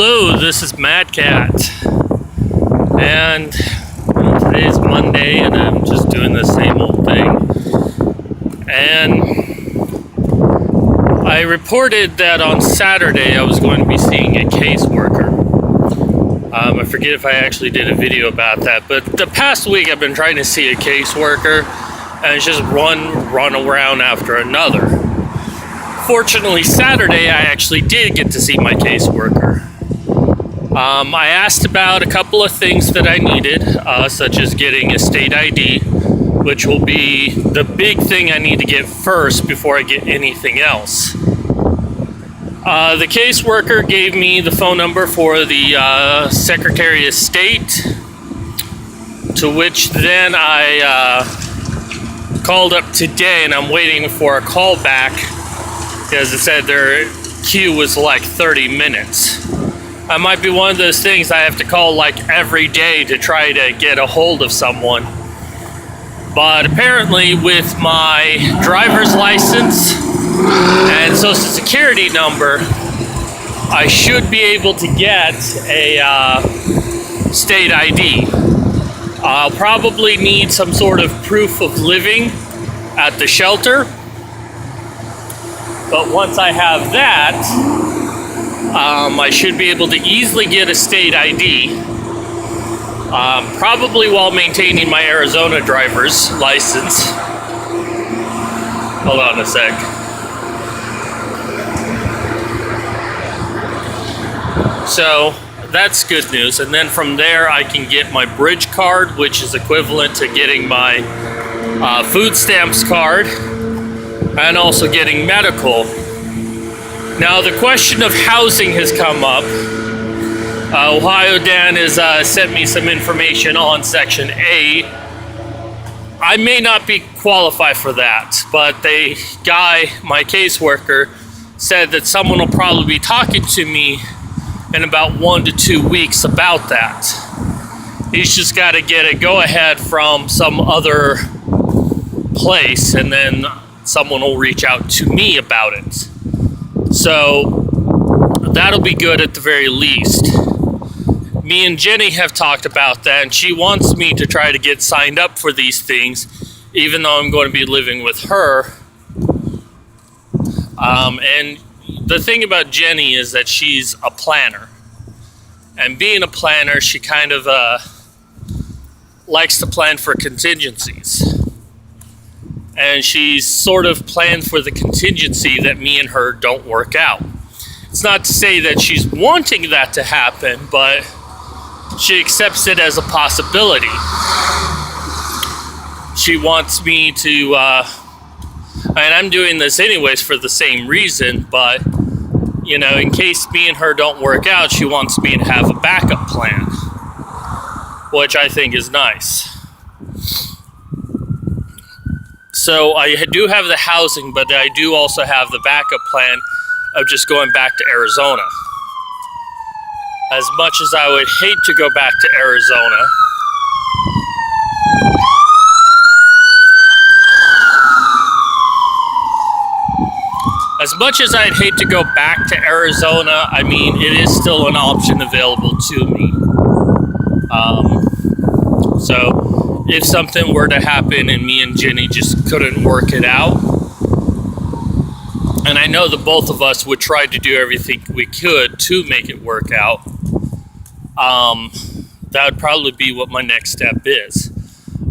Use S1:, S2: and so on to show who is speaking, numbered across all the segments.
S1: Hello, this is Mad Cat, and today's Monday, and I'm just doing the same old thing. And I reported that on Saturday I was going to be seeing a caseworker. I forget if I actually did a video about that, but the past week I've been trying to see a caseworker, and it's just one run around after another. Fortunately, Saturday I actually did get to see my caseworker. I asked about a couple of things that I needed, such as getting a state ID, which will be the big thing I need to get first before I get anything else. The caseworker gave me the phone number for the Secretary of State, to which then I called up today, and I'm waiting for a call back because it said their queue was like 30 minutes. That might be one of those things I have to call like every day to try to get a hold of someone. But apparently with my driver's license and social security number, I should be able to get a state ID. I'll probably need some sort of proof of living at the shelter. But once I have that, I should be able to easily get a state ID, probably while maintaining my Arizona driver's license. Hold on a sec. So that's good news. And then from there I can get my bridge card, which is equivalent to getting my food stamps card, and also getting medical. Now, the question of housing has come up. Ohio Dan has sent me some information on Section A. I may not be qualified for that, but the guy, my caseworker, said that someone will probably be talking to me in about 1 to 2 weeks about that. He's just got to get a go-ahead from some other place, and then someone will reach out to me about it. So that'll be good at the very least. Me and Jenny have talked about that, and she wants me to try to get signed up for these things, even though I'm going to be living with her. And the thing about Jenny is that she's a planner. And being a planner, she kind of likes to plan for contingencies. And she's sort of planned for the contingency that me and her don't work out. It's not to say that she's wanting that to happen, but she accepts it as a possibility. She wants me to, and I'm doing this anyways for the same reason, but, you know, in case me and her don't work out, she wants me to have a backup plan, which I think is nice. So I do have the housing, but I do also have the backup plan of just going back to Arizona. As much as I would hate to go back to Arizona, I mean, it is still an option available to me. So if something were to happen and me and Jenny just couldn't work it out, and I know that both of us would try to do everything we could to make it work out, that would probably be what my next step is.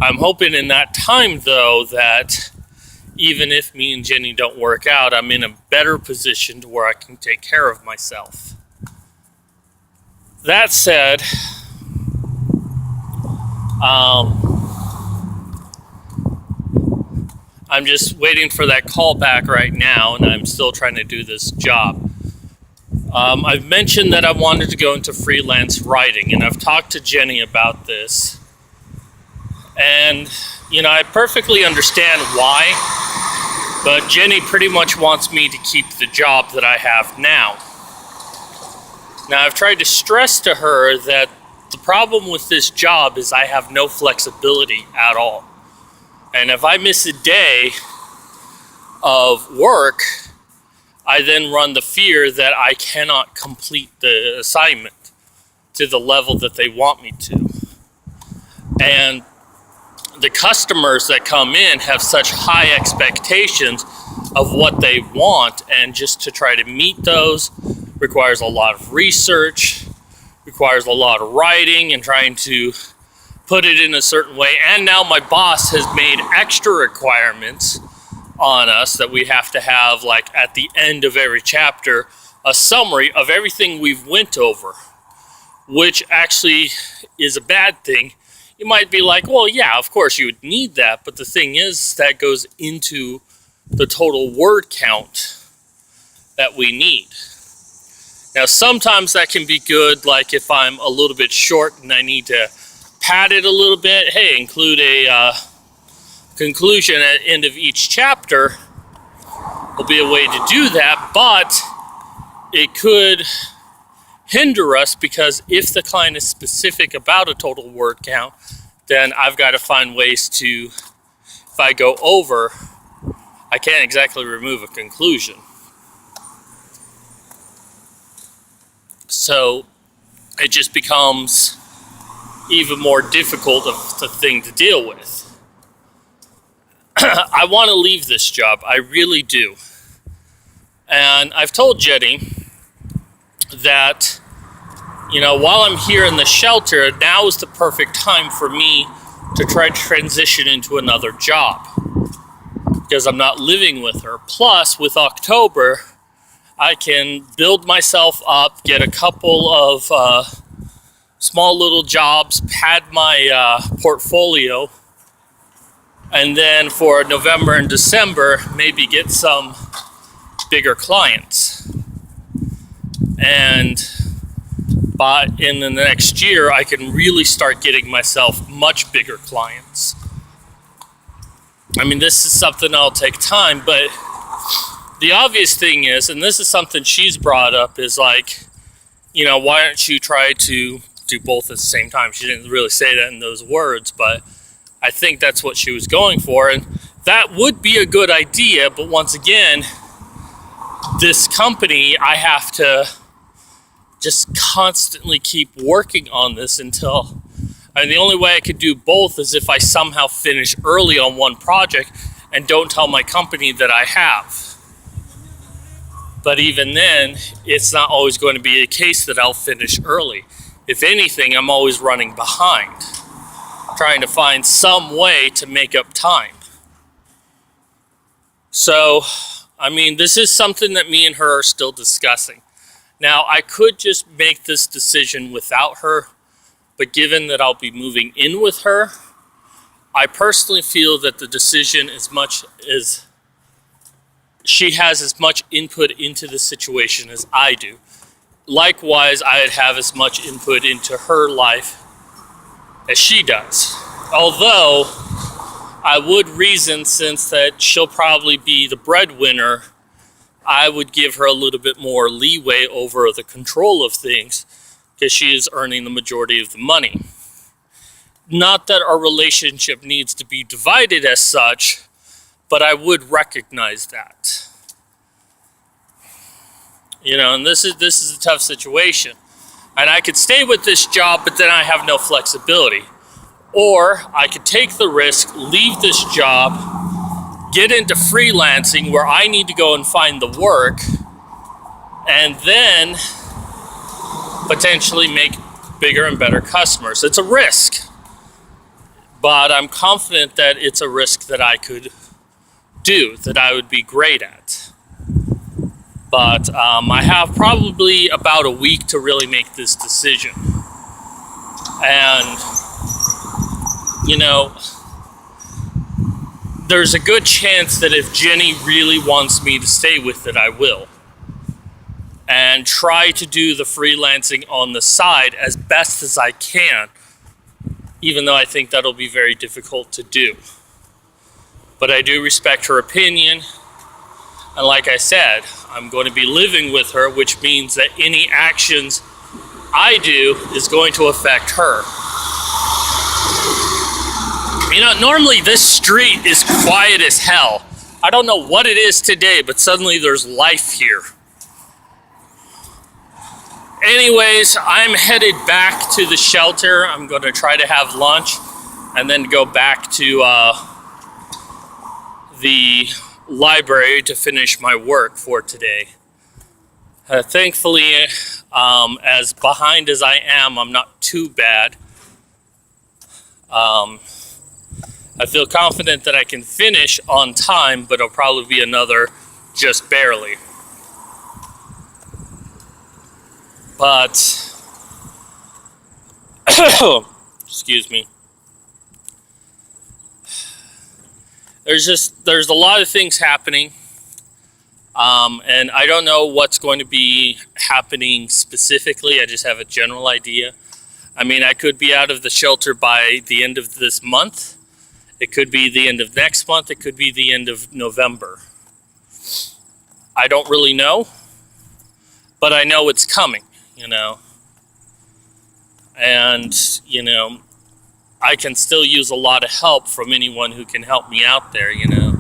S1: I'm hoping in that time, though, that even if me and Jenny don't work out, I'm in a better position to where I can take care of myself. That said, I'm just waiting for that call back right now, and I'm still trying to do this job. I've mentioned that I wanted to go into freelance writing, and I've talked to Jenny about this. And, you know, I perfectly understand why, but Jenny pretty much wants me to keep the job that I have now. Now, I've tried to stress to her that the problem with this job is I have no flexibility at all. And if I miss a day of work, I then run the fear that I cannot complete the assignment to the level that they want me to. And the customers that come in have such high expectations of what they want, and just to try to meet those requires a lot of research, requires a lot of writing and trying to put it in a certain way. And now my boss has made extra requirements on us that we have to have, like at the end of every chapter, a summary of everything we've went over, which actually is a bad thing. You might be like, well, yeah, of course you would need that, but the thing is that goes into the total word count that we need. Now, sometimes that can be good, like if I'm a little bit short and I need to pad it a little bit, hey, include a conclusion at the end of each chapter. There'll be a way to do that, but it could hinder us, because if the client is specific about a total word count, then I've got to find ways to, if I go over, I can't exactly remove a conclusion. So it just becomes even more difficult of the thing to deal with. I want to leave this job, I really do. And I've told Jenny that, you know, while I'm here in the shelter, now is the perfect time for me to try to transition into another job, because I'm not living with her. Plus, with October, I can build myself up, get a couple of small little jobs, pad my portfolio, and then for November and December, maybe get some bigger clients. And but in the next year, I can really start getting myself much bigger clients. I mean, this is something that'll take time, but the obvious thing is, and this is something she's brought up, is like, you know, why don't you try to do both at the same time? She didn't really say that in those words, but I think that's what she was going for. And that would be a good idea, but once again, this company, I have to just constantly keep working on this until, I mean, the only way I could do both is if I somehow finish early on one project and don't tell my company that I have. But even then, it's not always going to be a case that I'll finish early. If anything, I'm always running behind, trying to find some way to make up time. So, I mean, this is something that me and her are still discussing. Now, I could just make this decision without her, but given that I'll be moving in with her, I personally feel that the decision, as much as she has as much input into the situation as I do, likewise, I'd have as much input into her life as she does. Although, I would reason, since that she'll probably be the breadwinner, I would give her a little bit more leeway over the control of things, because she is earning the majority of the money. Not that our relationship needs to be divided as such, but I would recognize that. You know, and this is a tough situation. And I could stay with this job, but then I have no flexibility. Or I could take the risk, leave this job, get into freelancing where I need to go and find the work, and then potentially make bigger and better customers. It's a risk, but I'm confident that it's a risk that I could do, that I would be great at. But I have probably about a week to really make this decision. And, you know, there's a good chance that if Jenny really wants me to stay with it, I will. And try to do the freelancing on the side as best as I can, even though I think that'll be very difficult to do. But I do respect her opinion. And like I said, I'm going to be living with her, which means that any actions I do is going to affect her. You know, normally this street is quiet as hell. I don't know what it is today, but suddenly there's life here. Anyways, I'm headed back to the shelter. I'm going to try to have lunch and then go back to the library to finish my work for today. Thankfully, as behind as I am, I'm not too bad. I feel confident that I can finish on time, but it'll probably be another just barely. But, excuse me. There's a lot of things happening. And I don't know what's going to be happening specifically. I just have a general idea. I mean, I could be out of the shelter by the end of this month. It could be the end of next month. It could be the end of November. I don't really know, but I know it's coming, you know. And, you know, I can still use a lot of help from anyone who can help me out there, you know.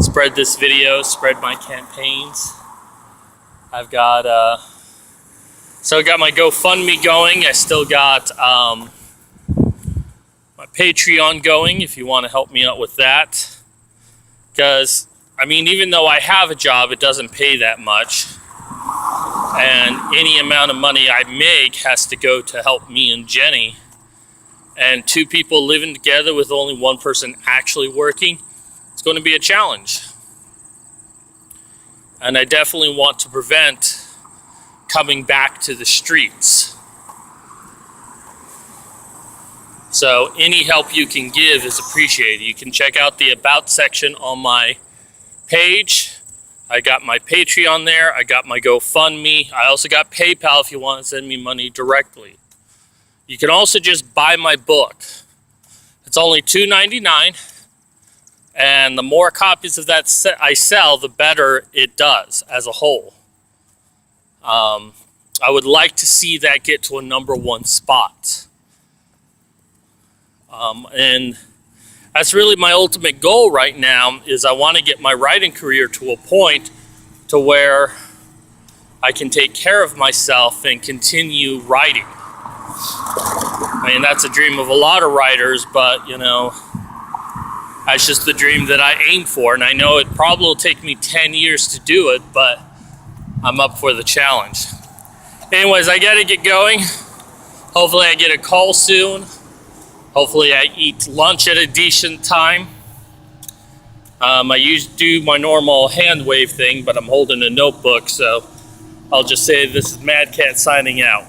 S1: Spread this video, spread my campaigns. I've got, so I got my GoFundMe going. I still got my Patreon going if you want to help me out with that. Because, I mean, even though I have a job, it doesn't pay that much. And any amount of money I make has to go to help me and Jenny. And two people living together with only one person actually working, it's going to be a challenge. And I definitely want to prevent coming back to the streets. So any help you can give is appreciated. You can check out the About section on my page. I got my Patreon there. I got my GoFundMe. I also got PayPal if you want to send me money directly. You can also just buy my book. It's only $2.99. And the more copies of that I sell, the better it does as a whole. I would like to see that get to a #1 spot. And that's really my ultimate goal right now, is I want to get my writing career to a point to where I can take care of myself and continue writing. I mean, that's a dream of a lot of writers, but, you know, that's just the dream that I aim for, and I know it probably will take me 10 years to do it, but I'm up for the challenge. Anyways, I gotta get going. Hopefully I get a call soon. Hopefully I eat lunch at a decent time. I usually do my normal hand wave thing, but I'm holding a notebook, so I'll just say this is Mad Cat signing out.